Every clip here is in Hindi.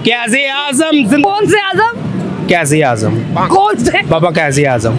कैसे आजम? कौन से आजम? कैसे आजम? कौन से बाबा कैसे आजम?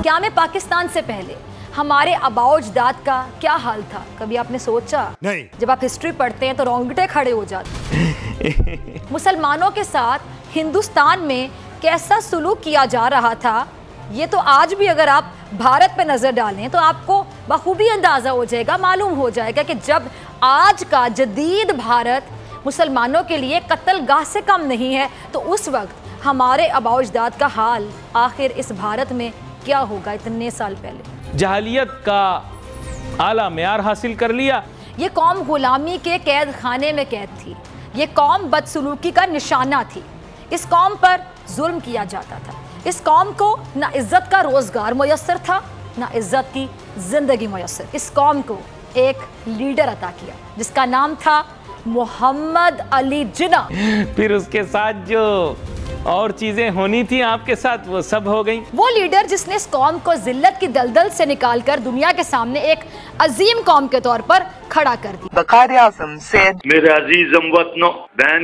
क्या में पाकिस्तान से पहले हमारे आबाओ अजदाद का क्या हाल था, कभी आपने सोचा? नहीं। जब आप हिस्ट्री पढ़ते हैं तो रोंगटे खड़े हो जाते मुसलमानों के साथ हिंदुस्तान में कैसा सुलूक किया जा रहा था, ये तो आज भी अगर आप भारत पे नजर डालें तो आपको बखूबी अंदाजा हो जाएगा, मालूम हो जाएगा कि जब आज का जदीद भारत मुसलमानों के लिए कत्लगाह से कम नहीं है, तो उस वक्त हमारे आबाओ अजदाद का हाल आखिर इस भारत में क्या होगा इतने साल पहले। जहालियत का आला मेयार हासिल कर लिया। ये कौम गुलामी के कैद खाने में कैद थी, ये कौम बदसलूकी का निशाना थी, इस कौम पर जुल्म किया जाता था, इस कौम को ना इज्जत का रोजगार मुयस्सर था ना इज्जत की जिंदगी मुयस्सर। इस कौम को एक लीडर अता किया जिसका नाम था मोहम्मद अली जिन्ना। फिर उसके साथ जो और चीजें होनी थी आपके साथ वो सब हो गई। वो लीडर जिसने इस कौम को जिल्लत की दलदल से निकालकर दुनिया के सामने एक अजीम कौम के तौर पर खड़ा कर दिया। मेरे अजीज हमवतनों, बहन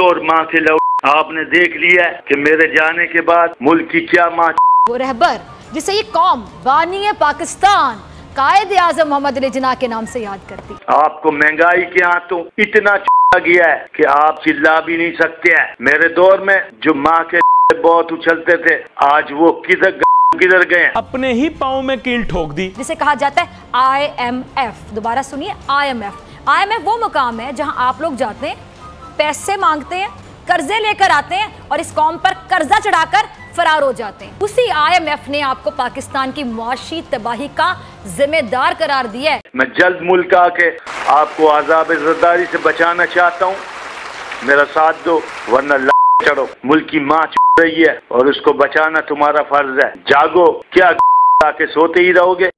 और माँ के लो, आपने देख लिया है कि मेरे जाने के बाद मुल्क की क्या माँ। वो रहबर जिसे ये कौम बानी पाकिस्तान कायद आजम मोहम्मद अली जिन्ना के नाम से याद करती। आपको महंगाई के हाथों इतना गया है कि आप चिल्ला भी नहीं सकते हैं। मेरे दौर में जो माँ के बहुत उछलते थे, आज वो किधर गए? अपने ही पाँव में कील ठोक दी। जिसे कहा जाता है IMF। दोबारा सुनिए, IMF वो मुकाम है जहां आप लोग जाते हैं, पैसे मांगते हैं, कर्जे लेकर आते हैं और इस कौम पर कर्जा चढ़ाकर फरार हो जाते हैं। उसी IMF ने आपको पाकिस्तान की मुआशी तबाही का जिम्मेदार करार दिया है। मैं जल्द मुल्क आके आपको आज़ाब ज़रदारी से बचाना चाहता हूँ, मेरा साथ दो वरना चढ़ो। मुल्क की माँ रही है और उसको बचाना तुम्हारा फर्ज है। जागो, क्या आके सोते ही रहोगे?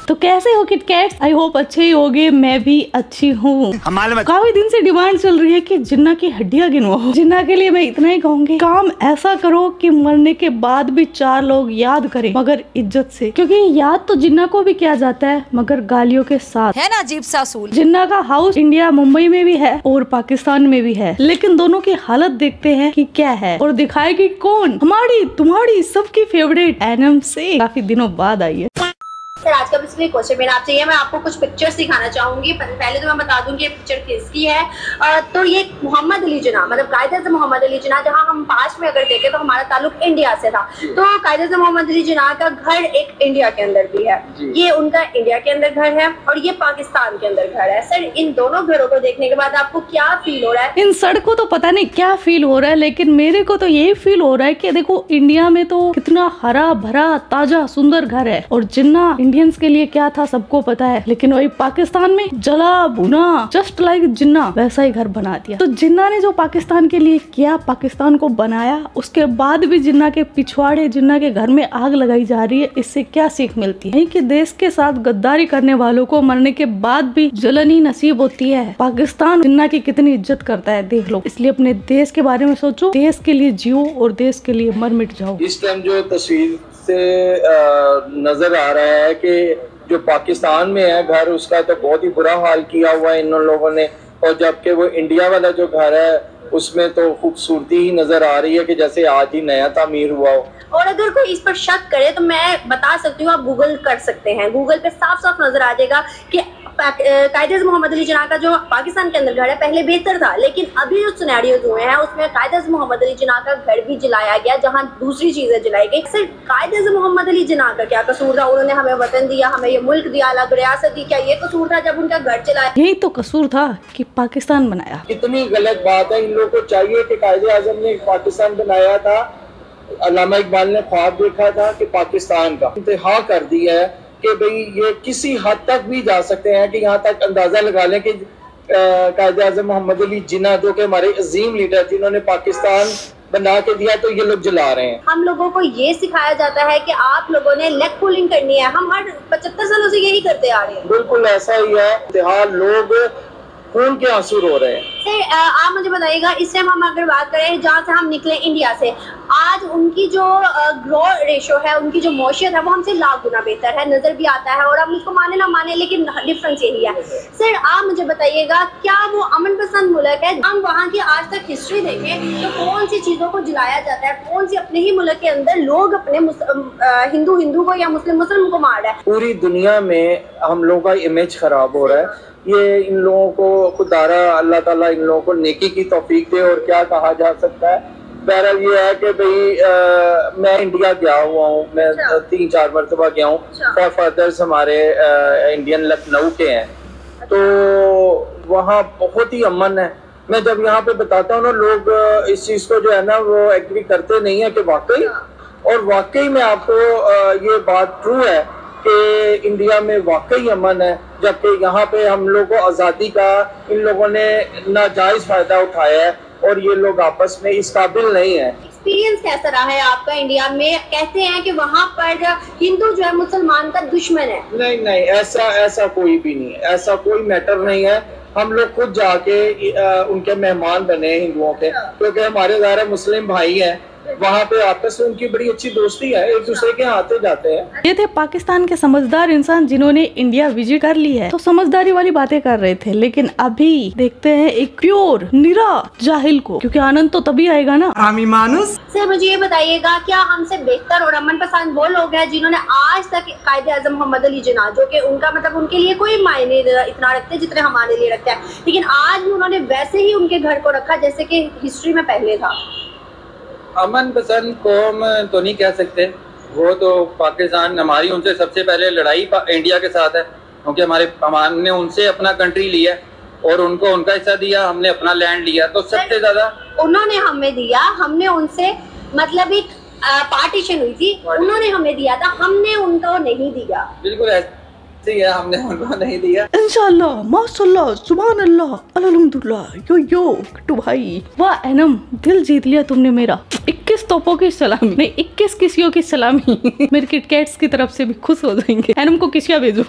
तो कैसे हो किटकैट्स? आई होप अच्छे ही होगे, मैं भी अच्छी हूँ। काफी दिन से डिमांड चल रही है कि जिन्ना की हड्डियां गिनवाओ। जिन्ना के लिए मैं इतना ही कहूंगी, काम ऐसा करो कि मरने के बाद भी 4 लोग याद करें, मगर इज्जत से, क्योंकि याद तो जिन्ना को भी किया जाता है मगर गालियों के साथ। है ना अजीब सा असूल। जिन्ना का हाउस इंडिया मुंबई में भी है और पाकिस्तान में भी है, लेकिन दोनों की हालत देखते हैं कि क्या है और दिखाएगी कौन हमारी तुम्हारी सबकी फेवरेट एनम से काफी दिनों बाद आई है। सर आज का बेसिकली क्वेश्चन मेरा आपसे ये, मैं आपको कुछ पिक्चर्स दिखाना चाहूंगी। पहले तो मैं बता दूं कि ये पिक्चर किसकी है। तो ये मोहम्मद अली जिन्ना, मतलब कायदे मोहम्मद अली जिन्ना, जहां हम पास्ट में अगर देखें तो हमारा ताल्लुक इंडिया से था। तो कायदे मोहम्मद अली जिन्ना का घर एक इंडिया के अंदर भी है, ये उनका इंडिया के अंदर घर है और ये पाकिस्तान के अंदर घर है। सर इन दोनों घरों को देखने के बाद आपको क्या फील हो रहा है? इन सड़कों तो पता नहीं क्या फील हो रहा है, लेकिन मेरे को तो यही फील हो रहा है कि देखो इंडिया में तो कितना हरा भरा ताजा सुंदर घर है और जिन्ना इंडियंस के लिए क्या था सबको पता है, लेकिन वही पाकिस्तान में जला भुना जस्ट लाइक जिन्ना वैसा ही घर बना दिया। तो जिन्ना ने जो पाकिस्तान के लिए किया, पाकिस्तान को बनाया, उसके बाद भी जिन्ना के पिछवाड़े, जिन्ना के घर में आग लगाई जा रही है। इससे क्या सीख मिलती है कि देश के साथ गद्दारी करने वालों को मरने के बाद भी जलन ही नसीब होती है। पाकिस्तान जिन्ना की कितनी इज्जत करता है देख लो। इसलिए अपने देश के बारे में सोचो, देश के लिए जियो और देश के लिए मर मिट जाओ। इस टाइम जो तस्वीर से नजर आ रहा है कि जो पाकिस्तान में है घर, उसका तो बहुत ही बुरा हाल किया हुआ है इन लोगों ने, और जबकि वो इंडिया वाला जो घर है उसमें तो खूबसूरती ही नजर आ रही है कि जैसे आज ही नया तामीर हुआ हो। और अगर कोई इस पर शक करे तो मैं बता सकती हूँ, आप गूगल कर सकते हैं, गूगल पे साफ साफ नजर आ जाएगा कि कायदे मोहम्मद अली जिन्ना का जो पाकिस्तान के अंदर घर है पहले बेहतर था, लेकिन अभी जो सिनेरियोज हुए हैं उसमें कायदे मोहम्मद अली जिन्ना का घर भी जलाया गया जहां दूसरी चीजें जलाई गई। सिर्फ कायदे मोहम्मद अली जिन्ना का क्या कसूर था? उन्होंने हमें वतन दिया, हमें ये मुल्क दिया, अलग रियासत दी, क्या ये कसूर था जब उनका घर चलाया? यही तो कसूर था कि पाकिस्तान बनाया। कितनी गलत बात है। इन लोगों को चाहिए कि कायदे आजम ने पाकिस्तान बनाया था, अल्लामा इकबाल ने ख्वाब देखा था कि पाकिस्तान का इंतहा कर दिया है कि भाई ये किसी हद तक भी जा सकते हैं कि यहाँ तक अंदाजा लगा लें कि कायदे आज़म मोहम्मद अली जिन्ना जो कि हमारे अजीम लीडर जिन्होंने पाकिस्तान बना के दिया, तो ये लोग जला रहे हैं। हम लोगों को ये सिखाया जाता है कि आप लोगों ने लेग पुलिंग करनी है, हम हर 75 सालों से यही करते आ रहे हैं। बिल्कुल ऐसा ही है, इंतहा लोग खून के आंसू रो रहे हैं। सर आप मुझे बताइएगा, इस टाइम हम अगर बात करें जहाँ से हम निकले इंडिया से, आज उनकी जो ग्रो रेशो है, उनकी जो मौशियत है वो हमसे लाख गुना बेहतर है, नजर भी आता है। और हम इसको माने ना माने, लेकिन डिफरेंस यही है। सर आप मुझे बताइएगा, क्या वो अमन पसंद मुल्क है? हम वहाँ की आज तक हिस्ट्री देखें तो कौन सी चीजों को जलाया जाता है, कौन सी अपने ही मुल्क के अंदर लोग अपने हिंदू को या मुस्लिम को मार रहा है। पूरी दुनिया में हम लोगों का इमेज खराब हो रहा है। ये इन लोगों को खुदारा अल्लाह ताला इन लोगों को नेकी की तौफीक दे। और क्या कहा जा सकता है, बहरहाल ये है कि भाई मैं इंडिया गया हुआ हूँ, मैं 3-4 मरतबा गया हूँ। फादर्स हमारे इंडियन लखनऊ के हैं, तो वहाँ बहुत ही अमन है। मैं जब यहाँ पे बताता हूँ ना, लोग इस चीज़ को जो है ना वो एग्री करते नहीं है कि वाकई, और वाकई में आपको ये बात ट्रू है कि इंडिया में वाकई अमन है, जबकि यहाँ पे हम लोग को आज़ादी का इन लोगों ने नाजायज़ फ़ायदा उठाया है और ये लोग आपस में इस काबिल नहीं है। एक्सपीरियंस कैसा रहा है आपका इंडिया में? कहते हैं कि वहाँ पर हिंदू जो है मुसलमान का दुश्मन है। नहीं, ऐसा कोई भी नहीं है, ऐसा कोई मैटर नहीं है। हम लोग खुद जाके उनके मेहमान बने हिंदुओं के, क्योंकि हमारे ज़ाहिर मुस्लिम भाई हैं, वहाँ पे आपस में उनकी बड़ी अच्छी दोस्ती है, एक दूसरे के आते जाते हैं। ये थे पाकिस्तान के समझदार इंसान जिन्होंने इंडिया विजिट कर ली है, तो समझदारी वाली बातें कर रहे थे। लेकिन अभी देखते हैं एक प्योर निरा जाहिल को, क्योंकि आनंद तो तभी आएगा ना। आमी मानुस। सर मुझे ये बताइएगा, क्या हमसे बेहतर और अमन पसंद वो लोग हैं जिन्होंने आज तक कायदे-ए-आज़म मोहम्मद अली जिन्ना, जो कि उनका मतलब उनके लिए कोई मायने इतना रखते जितने हमारे लिए रखते हैं, लेकिन आज भी उन्होंने वैसे ही उनके घर को रखा जैसे कि हिस्ट्री में पहले था। अमन पसंद कौम तो नहीं कह सकते, वो तो पाकिस्तान, हमारी उनसे सबसे पहले लड़ाई इंडिया के साथ है, क्योंकि हमने उनसे अपना कंट्री लिया और उनको उनका हिस्सा दिया, हमने अपना लैंड लिया, तो सबसे ज्यादा उन्होंने हमें दिया, हमने उनसे मतलब एक पार्टीशन हुई थी, उन्होंने हमें दिया था, हमने उनको नहीं दिया। बिल्कुल ऐसे है, हमने उनको नहीं दिया। इंशाल्लाह, माशाल्लाह, सुभान अल्लाह, अल्हम्दुलिल्लाह, यो किट्टू भाई, वाह एनम, दिल जीत लिया तुमने मेरा। 21 तोपों की सलामी, नहीं 21 किसियों की सलामी मेरे किटकैट्स की तरफ से भी खुश हो जाएंगे। एनम को किसिया भेजो।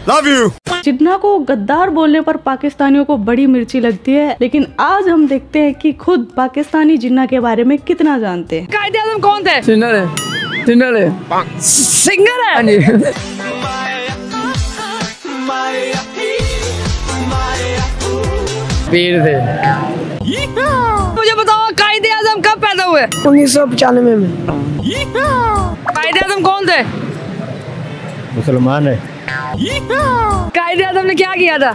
Love you. जिन्ना को गद्दार बोलने पर पाकिस्तानियों को बड़ी मिर्ची लगती है, लेकिन आज हम देखते हैं कि खुद पाकिस्तानी जिन्ना के बारे में कितना जानते हैं। कायदे-ए-आज़म कौन थे? सिंगर है। सिंगर है। पीर थे। मुझे बताओ कायदे-ए-आज़म कब पैदा हुए? 1995 में। कायदे-ए-आज़म कौन थे? मुसलमान है। कायदे-ए-आज़म ने क्या किया था?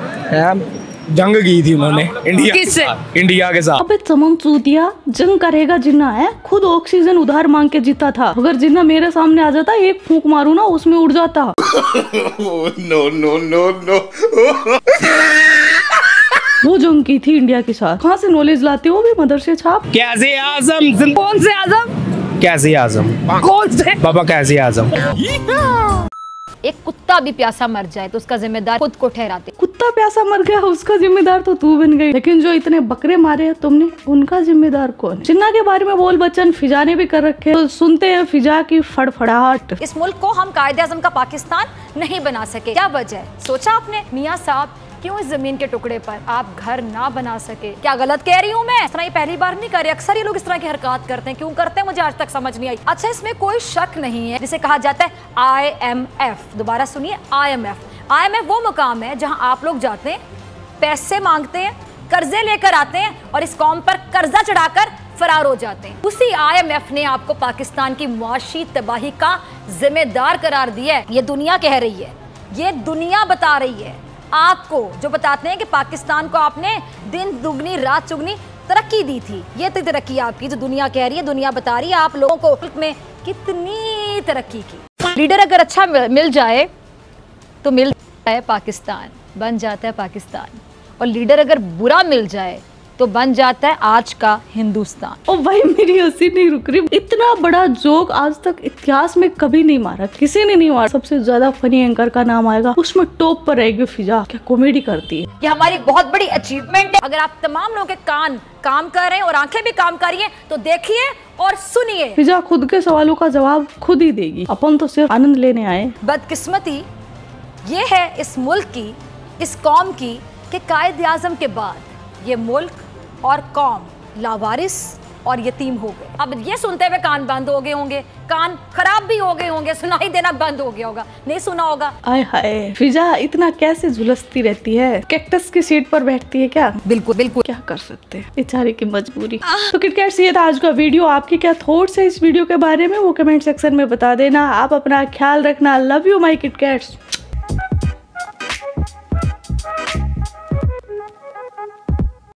जंग की थी उन्होंने इंडिया किससे? इंडिया के साथ। अबे तमाम चूतिया, जंग करेगा जिन्ना है, खुद ऑक्सीजन उधार मांग के जीता था। अगर जिन्ना मेरे सामने आ जाता, एक फूंक मारू ना उसमें उड़ जाता। नो। वो जंग की थी इंडिया के साथ। कहाँ से नॉलेज लाते हो भी मदरसे छाप? कैसे आजम? कौन से आजम? कैसे आजम? कौन से? बाबा कैसे आजम। एक कुत्ता भी प्यासा मर जाए तो उसका जिम्मेदार खुद को ठहराते। कुत्ता प्यासा मर गया, उसका जिम्मेदार तो तू बन गई, लेकिन जो इतने बकरे मारे हैं तुमने, उनका जिम्मेदार कौन है? जिन्ना के बारे में बोल बच्चन फिजा ने भी कर रखे, तो सुनते हैं फिजा की फड़फड़ाहट। इस मुल्क को हम कायदे-ए-आज़म का पाकिस्तान नहीं बना सके, क्या वजह है? सोचा आपने? मियाँ साहब, क्यों इस जमीन के टुकड़े पर आप घर ना बना सके? क्या गलत कह रही हूँ मैं? इस तरह ये पहली बार नहीं कर रहे, अक्सर ये लोग इस तरह की हरकत करते हैं। क्यों करते हैं मुझे आज तक समझ नहीं आई। अच्छा, इसमें कोई शक नहीं है जिसे कहा जाता है IMF। दोबारा सुनिए, IMF वो मुकाम है जहां आप लोग जाते हैं, पैसे मांगते हैं, कर्जे लेकर आते हैं और इस कौम पर कर्जा चढ़ाकर फरार हो जाते हैं। उसी IMF ने आपको पाकिस्तान की मुआशी तबाही का जिम्मेदार करार दिया है। ये दुनिया कह रही है, ये दुनिया बता रही है आपको, जो बताते हैं कि पाकिस्तान को आपने दिन दुगनी रात चुगनी तरक्की दी थी। ये तो तरक्की आपकी जो दुनिया कह रही है, दुनिया बता रही है आप लोगों को मुल्क में कितनी तरक्की की। लीडर अगर अच्छा मिल जाए तो मिल जाए पाकिस्तान, बन जाता है पाकिस्तान, और लीडर अगर बुरा मिल जाए तो बन जाता है आज का हिंदुस्तान। ओ भाई, मेरी हंसी नहीं रुक रही। इतना बड़ा जोक आज तक इतिहास में कभी नहीं मारा, किसी ने नहीं मारा। सबसे ज्यादा फनी एंकर का नाम आएगा, उसमें टॉप पर रहेगी फिजा। क्या कॉमेडी करती है। ये हमारी बहुत बड़ी अचीवमेंट है। अगर आप तमाम लोगों के कान काम कर रहे हैं और आंखें भी काम कर रही हैं तो देखिए और सुनिए। फिजा खुद के सवालों का जवाब खुद ही देगी, अपन तो सिर्फ आनंद लेने आए। बदकिस्मती ये है इस मुल्क की, इस कौम की, कि कायदे-ए-आज़म के बाद ये मुल्क और कौम लावारिस और यतीम हो गए। अब ये सुनते हुए कान बंद हो गए होंगे, कान खराब भी हो गए होंगे, सुनाई देना बंद हो गया होगा, नहीं सुना होगा। आय हाय, फिजा इतना कैसे झुलसती रहती है, कैक्टस की सीट पर बैठती है क्या? बिल्कुल बिल्कुल, क्या कर सकते हैं, बेचारे की मजबूरी। तो किटकैट्स, ये था आज का वीडियो। आपके क्या थॉट्स है इस वीडियो के बारे में, वो कमेंट सेक्शन में बता देना। आप अपना ख्याल रखना। Love you my किटकैट्स।